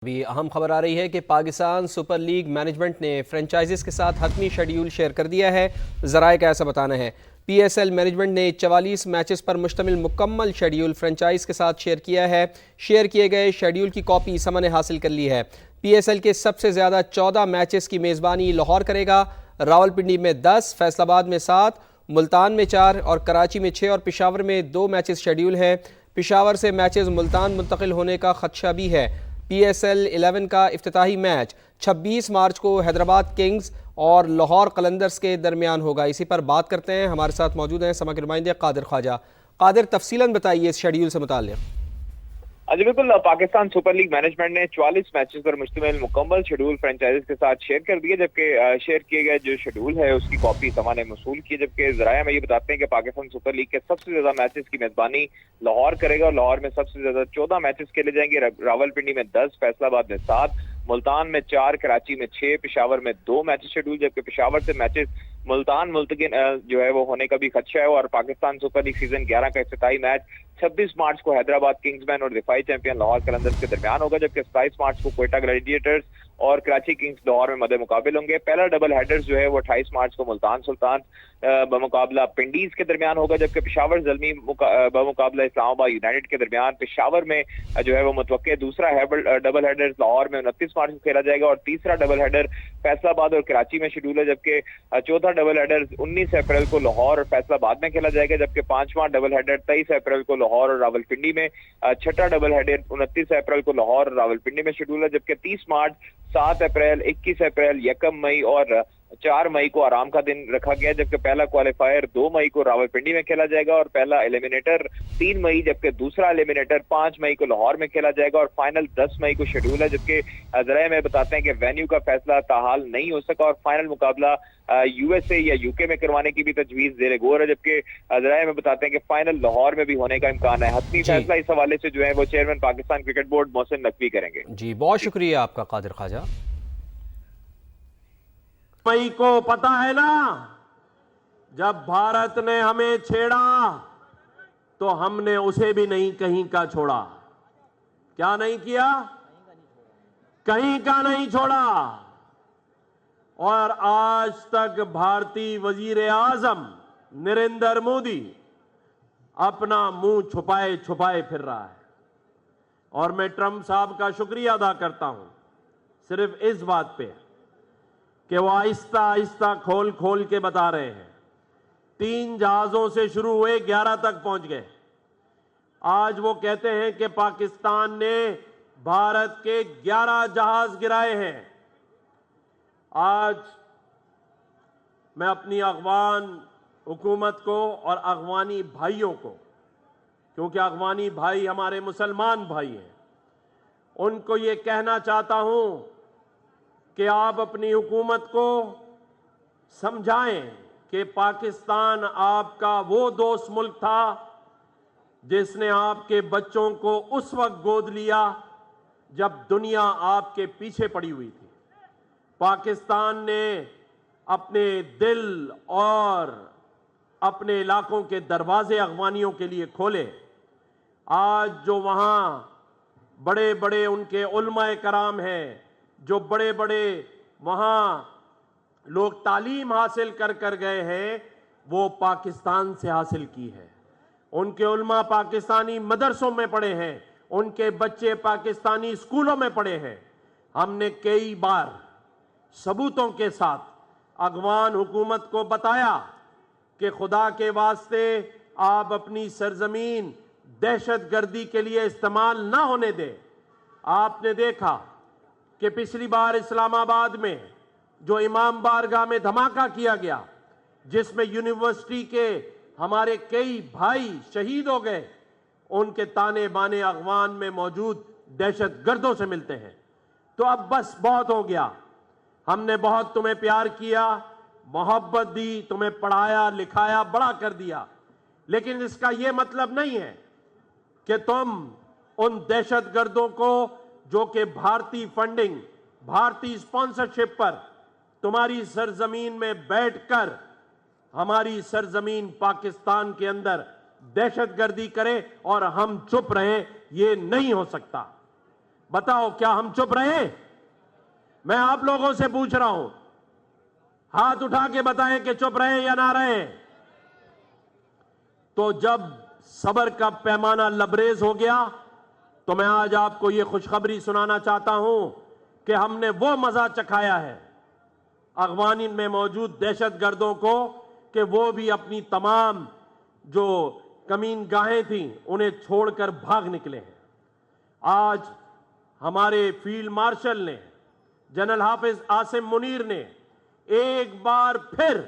अभी अहम खबर आ रही है कि पाकिस्तान सुपर लीग मैनेजमेंट ने फ्रेंचाइजीज के साथ हतमी शेड्यूल शेयर कर दिया है। ज़राए का ऐसा बताना है। PSL मैनेजमेंट ने 44 मैचेस पर मुश्तमिल मुकम्मल शेड्यूल फ्रेंचाइज के साथ शेयर किया है। शेयर किए गए शेड्यूल की कॉपी समन ने हासिल कर ली है। PSL के सबसे ज़्यादा 14 मैचेस की मेज़बानी लाहौर करेगा। रावलपिंडी में 10, फैसलाबाद में 7, मुल्तान में 4 और कराची में 6 और पेशावर में 2 मैचेस शेड्यूल हैं। पेशावर से मैचेस मुल्तान मुंतकिल होने का खदशा भी है। PSL 11 का इफ्तिताही मैच 26 मार्च को हैदराबाद किंग्स और लाहौर कलंदर्स के दरमियान होगा। इसी पर बात करते हैं। हमारे साथ मौजूद हैं समग्र नुमाइंदे कादिर ख्वाजा। कादिर, तफसीलन बताइए इस शेड्यूल से मुताल्लिक़। जी बिल्कुल, पाकिस्तान सुपर लीग मैनेजमेंट ने 44 मैचेस पर मुश्तमिल मुकम्मल शेड्यूल फ्रेंचाइजीज के साथ शेयर कर दिया, जबकि शेयर किए गए जो शेड्यूल है उसकी कॉपी समा ने मसूल की। जबकि ज़राया में ये बताते हैं कि पाकिस्तान सुपर लीग के सबसे ज्यादा मैचेस की मेजबानी लाहौर करेगा और लाहौर में सबसे ज्यादा 14 मैचेस खेले जाएंगे। रावलपिंडी में 10, फैसलाबाद में 7, मुल्तान में 4, कराची में 6, पेशावर में 2 मैचेस शेड्यूल, जबकि पेशावर से मैचेस मुल्तान मुल्तकिन जो है वो होने का भी खदशा है। और पाकिस्तान सुपर लीग सीजन 11 का इफ्तिताही मैच 26 मार्च को हैदराबाद किंग्समैन और दिफाई चैंपियन लाहौर कलंदर्स के दरमियान होगा, जबकि 27 मार्च को क्वेटा ग्लैडिएटर्स और कराची किंग्स लाहौर में मदे मुकाबिल होंगे। पहला डबल हेडर्स जो है वो 28 मार्च को मुल्तान सुल्तान बमुकाबला पिंडीज के दरमियान होगा, जबकि पेशावर ज़ल्मी बमुकाबला इस्लामाबाद यूनाइटेड के दरमियान पेशावर में जो है वो मुतवक्के दूसरा डबल हेडर लाहौर में 29 मार्च को खेला जाएगा और तीसरा डबल हेडर फैसलाबाद और कराची में शेड्यूल है, जबकि चौथा डबल हेडर 19 अप्रैल को लाहौर और फैसलाबाद में खेला जाएगा, जबकि पांचवा डबल हेडर 23 अप्रैल को लाहौर और रावलपिंडी में, छठा डबल हेडर 29 अप्रैल को लाहौर और रावलपिंडी में शेड्यूल है, जबकि 30 मार्च, 7 अप्रैल, 21 अप्रैल, 1 मई और 4 मई को आराम का दिन रखा गया, जबकि पहला क्वालिफायर 2 मई को रावलपिंडी में खेला जाएगा और पहला एलिमिनेटर 3 मई, जबकि दूसरा एलिमिनेटर 5 मई को लाहौर में खेला जाएगा और फाइनल 10 मई को शेड्यूल है। जबकि ज़राए में बताते हैं कि वेन्यू का फैसला ताहाल नहीं हो सका और फाइनल मुकाबला USA या UK में करवाने की भी तजवीज ज़ेरे गौर है, जबकि ज़राए में बताते हैं कि फाइनल लाहौर में भी होने का इम्कान है। हतमी फैसला इस हवाले से जो है वो chairman Pakistan cricket board Mohsin Naqvi करेंगे। जी, बहुत शुक्रिया आपका कादिर ख्वाजा। मई को पता है ना, जब भारत ने हमें छेड़ा तो हमने उसे भी नहीं कहीं का छोड़ा। क्या नहीं किया? कहीं का नहीं छोड़ा। और आज तक भारतीय वजीर आजम नरेंद्र मोदी अपना मुंह छुपाए छुपाए फिर रहा है। और मैं ट्रंप साहब का शुक्रिया अदा करता हूं सिर्फ इस बात पे कि वो आहिस्ता आहिस्ता खोल खोल के बता रहे हैं। 3 जहाजों से शुरू हुए 11 तक पहुंच गए। आज वो कहते हैं कि पाकिस्तान ने भारत के 11 जहाज गिराए हैं। आज मैं अपनी अफगान हुकूमत को और अफगानी भाइयों को, क्योंकि अफगानी भाई हमारे मुसलमान भाई हैं, उनको ये कहना चाहता हूं कि आप अपनी हुकूमत को समझाएं कि पाकिस्तान आपका वो दोस्त मुल्क था जिसने आपके बच्चों को उस वक्त गोद लिया जब दुनिया आपके पीछे पड़ी हुई थी। पाकिस्तान ने अपने दिल और अपने इलाकों के दरवाजे अफगानियों के लिए खोले। आज जो वहां बड़े बड़े उनके उलमाए कराम हैं, जो बड़े बड़े वहां लोग तालीम हासिल कर गए हैं, वो पाकिस्तान से हासिल की है। उनके उलमा पाकिस्तानी मदरसों में पढ़े हैं, उनके बच्चे पाकिस्तानी स्कूलों में पढ़े हैं। हमने कई बार सबूतों के साथ अफगान हुकूमत को बताया कि खुदा के वास्ते आप अपनी सरजमीन दहशतगर्दी के लिए इस्तेमाल ना होने दें। आपने देखा कि पिछली बार इस्लामाबाद में जो इमाम बारगाह में धमाका किया गया, जिसमें यूनिवर्सिटी के हमारे कई भाई शहीद हो गए, उनके ताने बाने अफगान में मौजूद दहशतगर्दों से मिलते हैं। तो अब बस बहुत हो गया। हमने बहुत तुम्हें प्यार किया, मोहब्बत दी, तुम्हें पढ़ाया लिखाया, बड़ा कर दिया, लेकिन इसका यह मतलब नहीं है कि तुम उन दहशतगर्दों को जो कि भारतीय फंडिंग, भारतीय स्पॉन्सरशिप पर तुम्हारी सरजमीन में बैठकर हमारी सरजमीन पाकिस्तान के अंदर दहशतगर्दी करे और हम चुप रहें, ये नहीं हो सकता। बताओ क्या हम चुप रहे? मैं आप लोगों से पूछ रहा हूं, हाथ उठा के बताएं कि चुप रहे या ना रहे। तो जब सब्र का पैमाना लबरेज हो गया तो मैं आज आपको यह खुशखबरी सुनाना चाहता हूं कि हमने वो मजा चखाया है अफगानी में मौजूद दहशतगर्दों को कि वो भी अपनी तमाम जो कमीन गाहें थीं उन्हें छोड़कर भाग निकले हैं। आज हमारे फील्ड मार्शल ने, जनरल हाफिज आसिम मुनीर ने एक बार फिर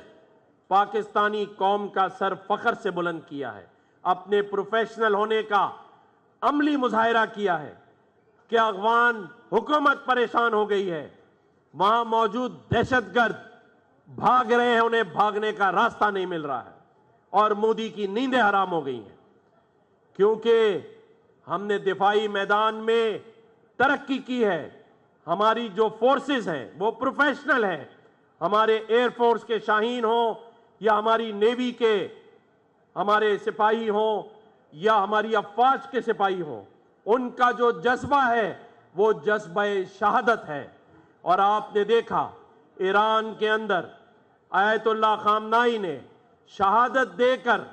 पाकिस्तानी कौम का सर फख्र से बुलंद किया है, अपने प्रोफेशनल होने का अमली मुजाहिरा किया है कि अफगान हुकूमत परेशान हो गई है, वहां मौजूद दहशतगर्द भाग रहे हैं, उन्हें भागने का रास्ता नहीं मिल रहा है और मोदी की नींदें हराम हो गई हैं, क्योंकि हमने दिफाई मैदान में तरक्की की है। हमारी जो फोर्सेस हैं वो प्रोफेशनल हैं, हमारे एयरफोर्स के शाहीन हो या हमारी नेवी के हमारे सिपाही हो या हमारी अफवाज के सिपाही हो, उनका जो जज्बा है वो जज्बा शहादत है। और आपने देखा ईरान के अंदर आयतुल्लाह खामनाई ने शहादत देकर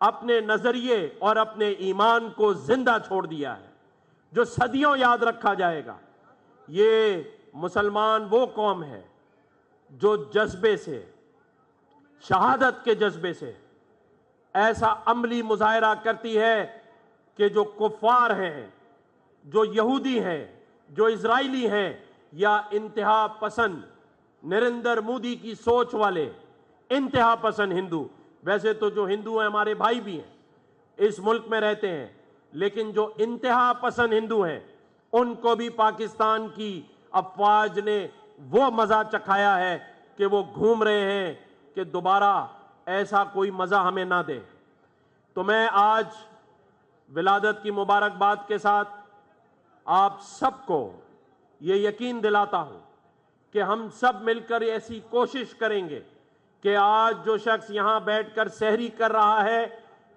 अपने नजरिए और अपने ईमान को जिंदा छोड़ दिया है, जो सदियों याद रखा जाएगा। ये मुसलमान वो कौम है जो जज्बे से, शहादत के जज्बे से ऐसा अमली मुजाहिरा करती है कि जो कुफार हैं, जो यहूदी हैं, जो इजरायली हैं या इंतहा पसंद नरेंद्र मोदी की सोच वाले इंतहा पसंद हिंदू, वैसे तो जो हिंदू हैं हमारे भाई भी हैं, इस मुल्क में रहते हैं, लेकिन जो इंतहा पसंद हिंदू हैं उनको भी पाकिस्तान की अफवाज ने वो मजा चखाया है कि वो घूम रहे हैं कि दोबारा ऐसा कोई मजा हमें ना दे। तो मैं आज विलादत की मुबारकबाद के साथ आप सबको ये यकीन दिलाता हूं कि हम सब मिलकर ऐसी कोशिश करेंगे कि आज जो शख्स यहां बैठकर सहरी कर रहा है,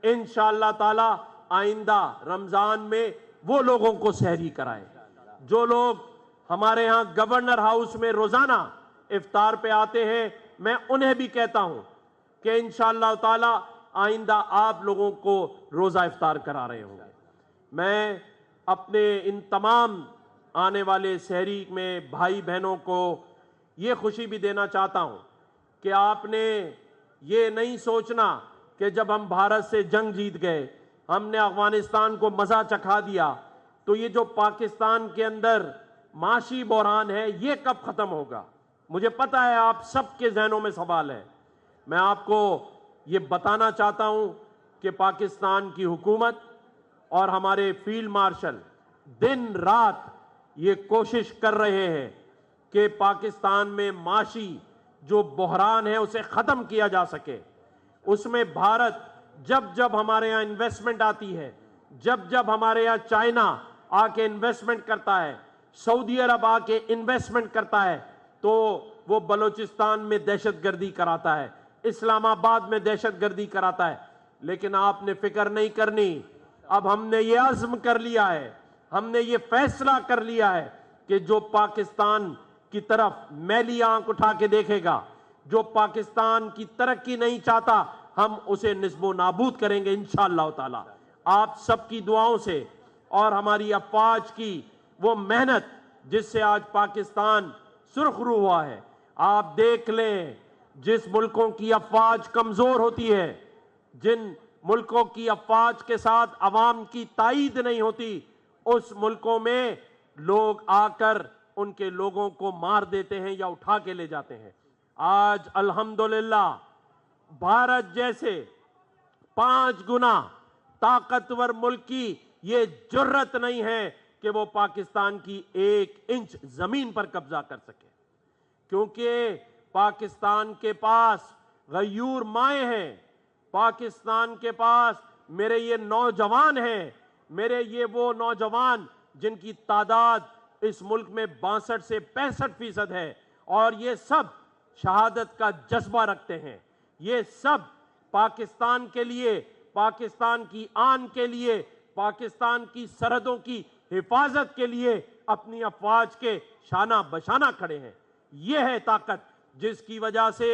इंशाअल्लाह ताला आइंदा रमजान में वो लोगों को सहरी कराए। जो लोग हमारे यहां गवर्नर हाउस में रोजाना इफ्तार पे आते हैं, मैं उन्हें भी कहता हूं कि इंशाअल्लाह ताला आइंदा आप लोगों को रोजा इफ्तार करा रहे होंगे। मैं अपने इन तमाम आने वाले सहरी में भाई बहनों को ये खुशी भी देना चाहता हूं कि आपने ये नहीं सोचना कि जब हम भारत से जंग जीत गए, हमने अफगानिस्तान को मजा चखा दिया, तो ये जो पाकिस्तान के अंदर माशी बहरान है ये कब खत्म होगा। मुझे पता है आप सबके जहनों में सवाल है। मैं आपको ये बताना चाहता हूं कि पाकिस्तान की हुकूमत और हमारे फील्ड मार्शल दिन रात ये कोशिश कर रहे हैं कि पाकिस्तान में माशी जो बहरान है उसे खत्म किया जा सके। उसमें भारत जब जब हमारे यहाँ इन्वेस्टमेंट आती है, जब जब हमारे यहाँ चाइना आके इन्वेस्टमेंट करता है, सऊदी अरब आके इन्वेस्टमेंट करता है, तो वो बलूचिस्तान में दहशतगर्दी कराता है, इस्लामाबाद में दहशतगर्दी कराता है। लेकिन आपने फिक्र नहीं करनी। अब हमने ये अज़्म कर लिया है, हमने ये फैसला कर लिया है कि जो पाकिस्तान की तरफ मैली आंख उठा के देखेगा, जो पाकिस्तान की तरक्की नहीं चाहता, हम उसे निस्बो नाबूद करेंगे इंशाअल्लाह ताला। आप सबकी दुआओं से और हमारी अफवाज की वो मेहनत जिससे आज पाकिस्तान सुरखरू हुआ है। आप देख लें, जिस मुल्कों की अफवाज कमजोर होती है, जिन मुल्कों की अफवाज के साथ अवाम की ताईद नहीं होती, उस मुल्कों में लोग आकर उनके लोगों को मार देते हैं या उठा के ले जाते हैं। आज अल्हम्दुलिल्लाह भारत जैसे 5 गुना ताकतवर मुल्क की ये जुर्रत नहीं है कि वो पाकिस्तान की 1 इंच जमीन पर कब्जा कर सके, क्योंकि पाकिस्तान के पास गयूर माए हैं, पाकिस्तान के पास मेरे ये नौजवान हैं, मेरे ये वो नौजवान जिनकी तादाद इस मुल्क में 62 से 65% है, और ये सब शहादत का जज्बा रखते हैं। ये सब पाकिस्तान के लिए, पाकिस्तान की आन के लिए, पाकिस्तान की सरहदों की हिफाजत के लिए अपनी अफवाज के शाना बशाना खड़े हैं। यह है ताकत जिसकी वजह से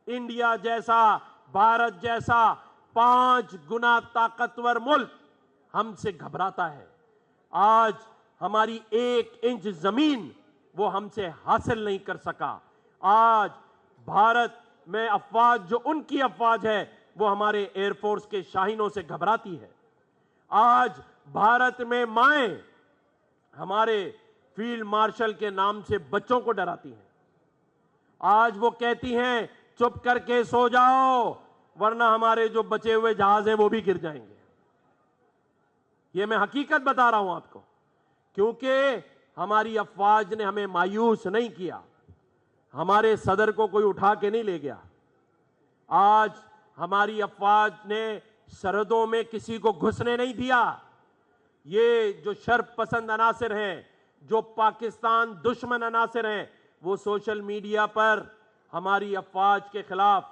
इंडिया जैसा, भारत जैसा 5 गुना ताकतवर मुल्क हमसे घबराता है। आज हमारी 1 इंच जमीन वो हमसे हासिल नहीं कर सका। आज भारत में अफवाज, जो उनकी अफवाज है, वो हमारे एयरफोर्स के शाहीनों से घबराती है। आज भारत में माएं हमारे फील्ड मार्शल के नाम से बच्चों को डराती हैं। आज वो कहती हैं चुप करके सो जाओ, वरना हमारे जो बचे हुए जहाज हैं वो भी गिर जाएंगे। ये मैं हकीकत बता रहा हूं आपको, क्योंकि हमारी अफवाज ने हमें मायूस नहीं किया। हमारे सदर को कोई उठा के नहीं ले गया। आज हमारी अफवाज ने सरहदों में किसी को घुसने नहीं दिया। ये जो शर्फ पसंद अनासिर हैं, जो पाकिस्तान दुश्मन अनासिर हैं, वो सोशल मीडिया पर हमारी अफवाज के खिलाफ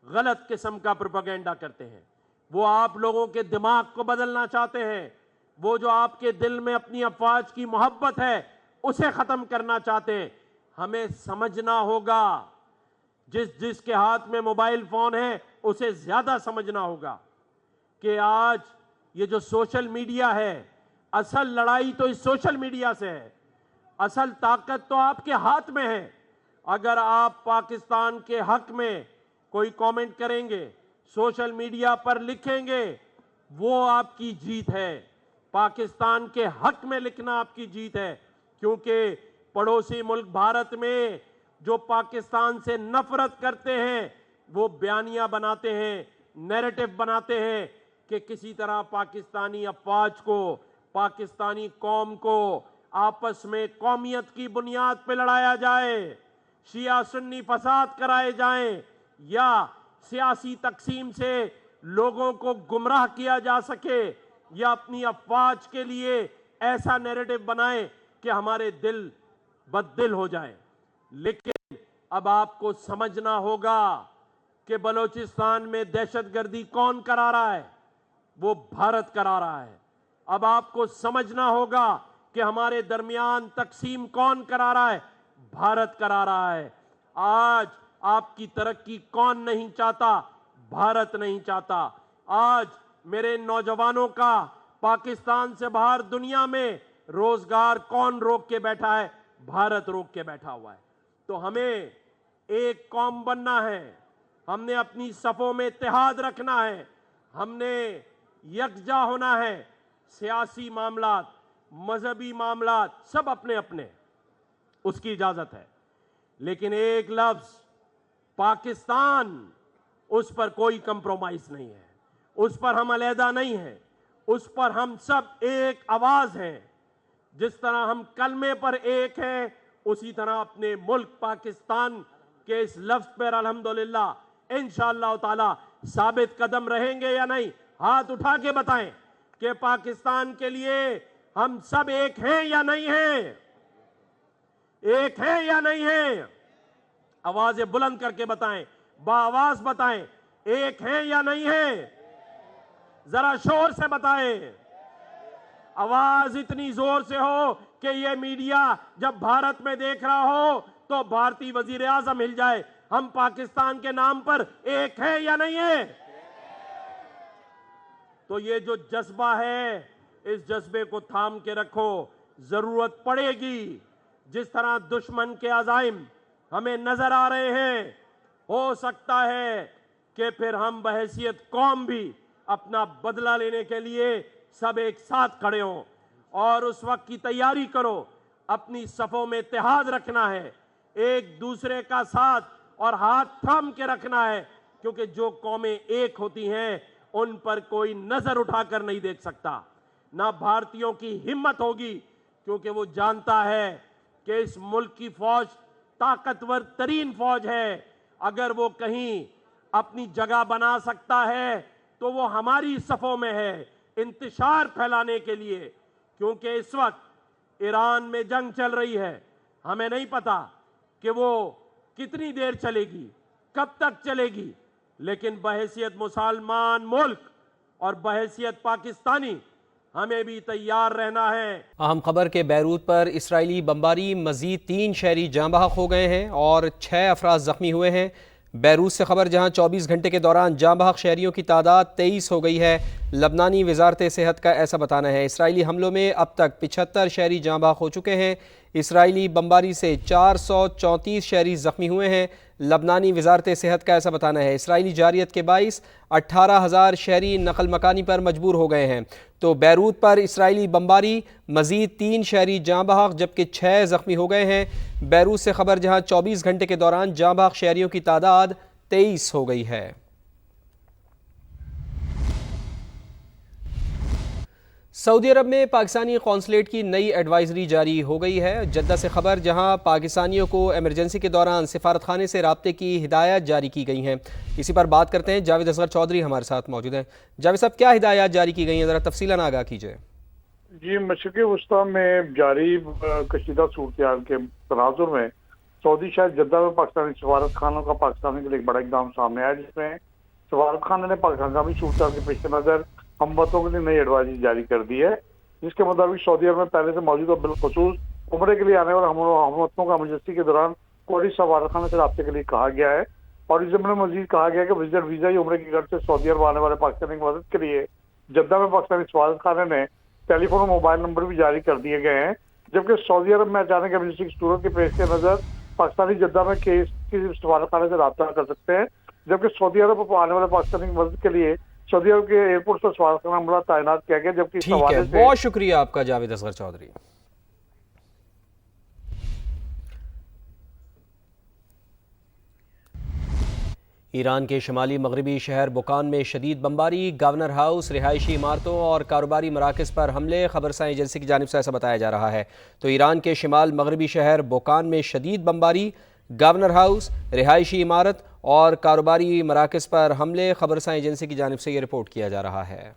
गलत किस्म का प्रोपेगेंडा करते हैं। वो आप लोगों के दिमाग को बदलना चाहते हैं। वो जो आपके दिल में अपनी अफवाज की मोहब्बत है उसे खत्म करना चाहते हैं। हमें समझना होगा, जिसके हाथ में मोबाइल फोन है उसे ज्यादा समझना होगा कि आज ये जो सोशल मीडिया है, असल लड़ाई तो इस सोशल मीडिया से है। असल ताकत तो आपके हाथ में है। अगर आप पाकिस्तान के हक में कोई कमेंट करेंगे, सोशल मीडिया पर लिखेंगे, वो आपकी जीत है। पाकिस्तान के हक में लिखना आपकी जीत है, क्योंकि पड़ोसी मुल्क भारत में जो पाकिस्तान से नफरत करते हैं वो बयानियां बनाते हैं, नैरेटिव बनाते हैं कि किसी तरह पाकिस्तानी अफवाज को, पाकिस्तानी कौम को आपस में कौमियत की बुनियाद पर लड़ाया जाए, शिया सुन्नी फसाद कराए जाएं, या सियासी तकसीम से लोगों को गुमराह किया जा सके, या अपनी अफवाज के लिए ऐसा नैरेटिव बनाएं कि हमारे दिल बददिल हो जाए। लेकिन अब आपको समझना होगा कि बलूचिस्तान में दहशतगर्दी कौन करा रहा है? वो भारत करा रहा है। अब आपको समझना होगा कि हमारे दरमियान तकसीम कौन करा रहा है? भारत करा रहा है। आज आपकी तरक्की कौन नहीं चाहता? भारत नहीं चाहता। आज मेरे नौजवानों का पाकिस्तान से बाहर दुनिया में रोजगार कौन रोक के बैठा है? भारत रोक के बैठा हुआ है। तो हमें एक कौम बनना है। हमने अपनी सफों में इत्तेहाद रखना है। हमने यकजा होना है। सियासी मामलात, मजहबी मामलात सब अपने अपने, उसकी इजाजत है। लेकिन एक लफ्ज पाकिस्तान, उस पर कोई कंप्रोमाइज नहीं है। उस पर हम अलहदा नहीं हैं। उस पर हम सब एक आवाज हैं। जिस तरह हम कलमे पर एक हैं, उसी तरह अपने मुल्क पाकिस्तान के इस लफ्ज पर अल्हम्दुलिल्लाह इंशाअल्लाह ताला साबित कदम रहेंगे या नहीं? हाथ उठा के बताएं कि पाकिस्तान के लिए हम सब एक हैं या नहीं हैं? एक हैं या नहीं हैं? आवाजें बुलंद करके बताएं, बाआवाज बताएं, एक हैं या नहीं हैं? जरा शोर से बताएं। आवाज इतनी जोर से हो कि ये मीडिया जब भारत में देख रहा हो तो भारतीय वजीर आजम हिल जाए। हम पाकिस्तान के नाम पर एक है या नहीं है? तो ये जो जज्बा है, इस जज्बे को थाम के रखो। जरूरत पड़ेगी, जिस तरह दुश्मन के अज़ाइम हमें नजर आ रहे हैं, हो सकता है कि फिर हम बहैसियत कौम भी अपना बदला लेने के लिए सब एक साथ खड़े हों। और उस वक्त की तैयारी करो। अपनी सफों में इत्तेहाद रखना है, एक दूसरे का साथ और हाथ थाम के रखना है, क्योंकि जो कौमें एक होती हैं उन पर कोई नजर उठाकर नहीं देख सकता। ना भारतीयों की हिम्मत होगी, क्योंकि वो जानता है कि इस मुल्क की फौज ताकतवर तरीन फौज है। अगर वो कहीं अपनी जगह बना सकता है तो वो हमारी सफों में है, इंतशार फैलाने के लिए। क्योंकि इस वक्त ईरान में जंग चल रही है। हमें नहीं पता कि वो कितनी देर चलेगी, कब तक चलेगी, लेकिन बहैसियत मुसलमान मुल्क और बहैसियत पाकिस्तानी हमें भी तैयार रहना है। अहम खबर के बैरूत पर इसराइली बमबारी, मजीद 3 शहरी जाँ बहक हो गए हैं और 6 अफराद जख्मी हुए हैं। बैरूत से खबर, जहां 24 घंटे के दौरान जाँ बहक शहरियों की तादाद 23 हो गई है। लबनानी वजारत सेहत का ऐसा बताना है। इसराइली हमलों में अब तक 75 शहरी जाँ बहक हो चुके हैं। इसराइली बमबारी से 434 शहरी जख्मी हुए हैं। लबनानी वजारत सेहत का ऐसा बताना है। इसराइली जारियत के बाइस 18,000 शहरी नकल मकानी पर मजबूर हो गए हैं। तो बैरूत पर इसराइली बमबारी, मजीद 3 शहरी जाँ बहक जबकि 6 जख्मी हो गए हैं। बैरूत से खबर, जहां 24 घंटे के दौरान जाँ बहक शहरियों की तादाद 23 हो गई है। सऊदी अरब में पाकिस्तानी कौंसलेट की नई एडवाइजरी जारी हो गई है। जद्दा से खबर, जहां पाकिस्तानियों को एमरजेंसी के दौरान सिफारत खाने से राब्ते की हिदायत जारी की गई हैं। इसी पर बात करते हैं। जावेद असगर चौधरी हमारे साथ मौजूद हैं। जावेद साहब, क्या हिदायत जारी की गई हैं, ज़रा तफसीलन आगाह कीजिए। जी, मशरिक़ी वस्ता में जारी कशीदा सूरत के तनाजुर में सऊदी शहर जद्दा में पाकिस्तानी सफारत खानों का पाकिस्तान के लिए एक बड़ा इकदाम सामने आया, जिसमें सफारत खाना ने हंगामी सूरत के पेश नज़र हमवतनों के लिए नई एडवाइजरी जारी कर दी है, जिसके मुताबिक सऊदी अरब में पहले से मौजूद और बिलखुसूस उम्रे के लिए आने वाले हमवतनों का इमरजेंसी के दौरान फौरी सफारत खाना से राब्ते के लिए कहा गया है। और इस जमले में मजीद कहा गया है कि विजिटर वीजा ही उम्रे की गर्ज से सऊदी अरब आने वाले पाकिस्तानी की मदद के लिए जद्दा में पाकिस्तानी सफारत खाने ने टेलीफोन और मोबाइल नंबर भी जारी कर दिए गए हैं। जबकि सऊदी अरब में अचानक इमरजेंसी की सूरत के पेश के नजर पाकिस्तानी जद्दा में केस की सफारत खाने से रब्ता कर सकते हैं। जबकि सऊदी अरब को आने वाले पाकिस्तानी की मदद के लिए सऊदी अरब के एयरपोर्ट पर सफारत खाना अमला तैनात किया गया। जबकि ठीक है, बहुत शुक्रिया आपका जावेद असगर चौधरी। ईरान के शुमाली मगरबी शहर बुकान में शदीद बमबारी, गवर्नर हाउस, रिहायशी इमारतों और कारोबारी मराकज़ पर हमले, खबरसां एजेंसी की जानिब से ऐसा बताया जा रहा है। तो ईरान के शिमाल मगरबी शहर बुकान में शदीद बमबारी, गवर्नर हाउस, रिहायशी इमारत और कारोबारी मराकज़ पर हमले, खबरसां एजेंसी की जानिब से ये रिपोर्ट किया जा रहा है।